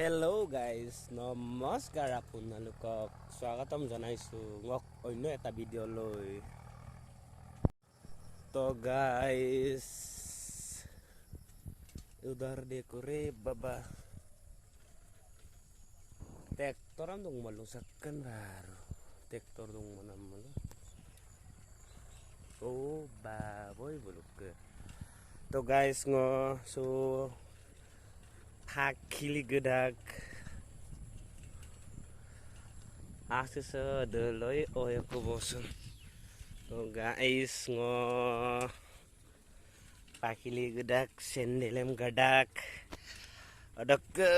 Hello' guys নমস্কাৰ আপোনালোকক স্বাগতম জনাইছোঁ মোক অন্য এটা ভিডিঅ'লৈ। তো guys udah dekore baba tektoran dong malusakan baru tektor dong mana mana oh baboy buluk ke to guys ngo so hakili gedak asese deloy oy ko bosun to guys ngo pakili gedak sendelem gedak adok ke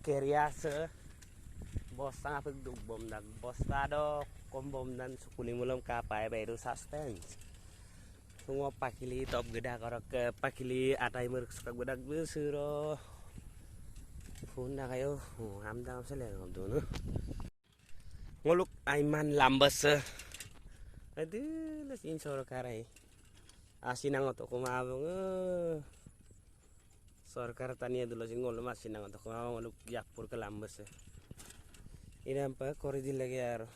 keriase bosta ngapag dugbom nag bosta do kombom dan sukuling mulam kapai baru suspense semua pakili top gedak orok ke pakili atai mer suka gedak besuro funda kayo hamdang sele ngomdo no ngoluk aiman lambas aduh les insoro karai asinang oto kumabong sorkar tania dulu sing ngolo masinang oto kumabong ngoluk yapur ke lambas inampa koridil lagi yaro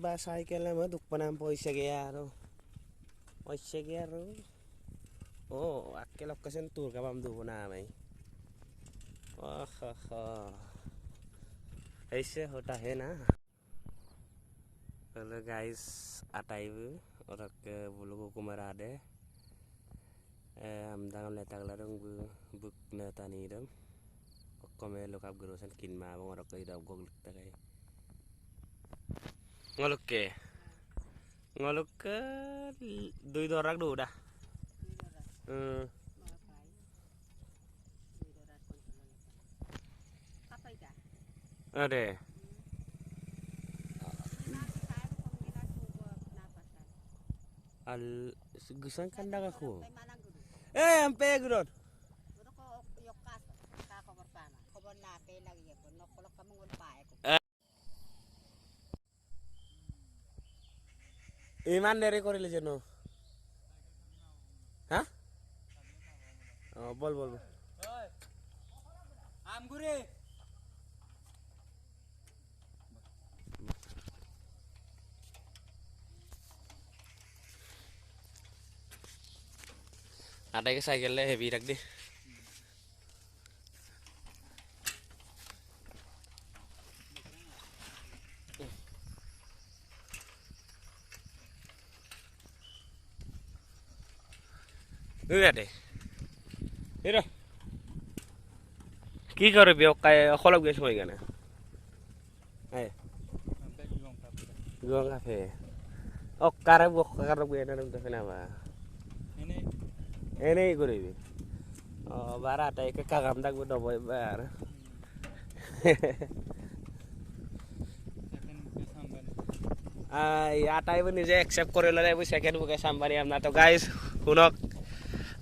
basai kelama duk panampo isya yaro oh akelok kesentur kabam du namai ऐसे होता है ना। Halo guys, ataibu orang ke bulu kumara deh. Amdang letak larung buk natani dam. Kome lokap gerosan kin ma bang orang ke idap goglik takai. Ngolok ke dui dorak du dah. Ada. Al gusan kandang aku. Ampe gudon. Iman dari kori lejono. Hah? Oh, bol. Amgure. Ada ke cycle le heavy rak deh. Lihat deh. Ini কি করে বিয়কাই খলক gas মই গানা আই গং cafe কারে কারে বেনা নম তো ফেনাবা এনে করিবি বারা তাই কে কাগাম দাগবো দবই বার আটাই নিজে একসেপ্ট কৰি ললে সেকেন্ড বুকে সাম্বানি আমনা তো গাইস শুনক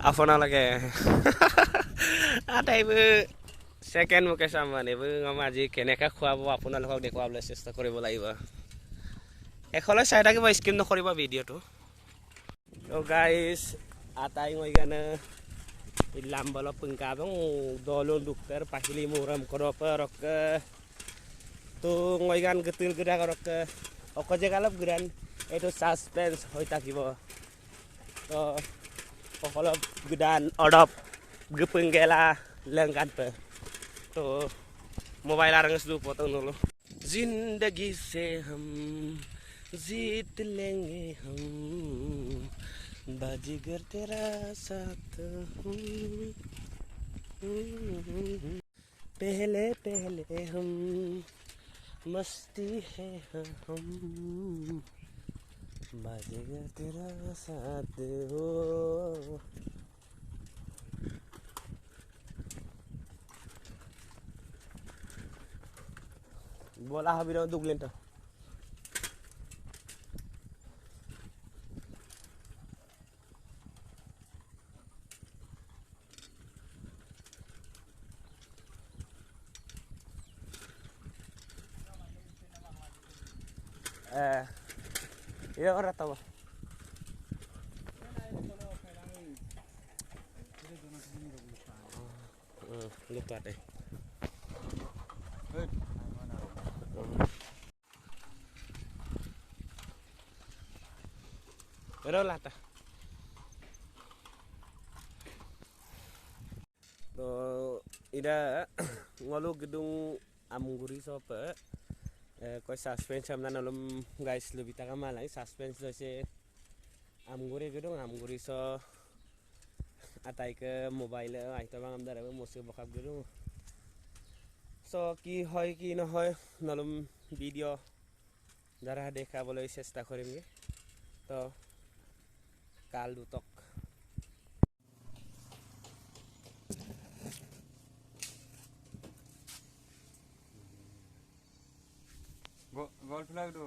আপোনালোকে আটাইবো সেকেন্ড মুকে সাম্বানি আজি কেনেকৈ খুৱাব আপোনালোকক দেখুৱাবলৈ চেষ্টা কৰিব লাগিব এখলৈ চাই থাকিব স্কিপ নকৰিব ভিডিঅ'টো তো guys atai ngoy gana ilam balo pengkabang dolon dokter pakili muram koroperok tu ngoy gan getil geda korok okoje kalap geran itu suspense hoy takibo to okolop gedan odop gepenggela lengkan pe to mobile aranges du foto nulu zindagi se hum जीत लेंगे हम बाजीगर तेरा साथ हूँ पहले हम मस्ती है हम बाजीगर तेरा साथ हो बोला हबीरा दुगलें तो ya orang tahu Lutut deh. Hei, Pero lata. To ida ngolu gedung Amguri sope. Koi suspense amna nalum guys lebih taka malai suspense do se Amguri gedung Amguri so atai ke mobile ai to bang amdara musuh bokap gedung. So কি হয় কি নহয় নলম video দ্বারা দেখাবলৈ চেষ্টা কৰিমগে তো কাল দুটক golf flag do.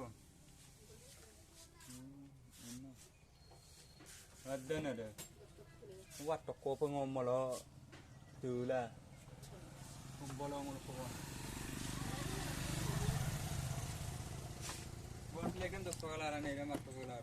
Ada. Wat toko pengomolo tu lah. Pembolong ngolo pokok. Golf flag kan to sekolah nih, mak sekolah.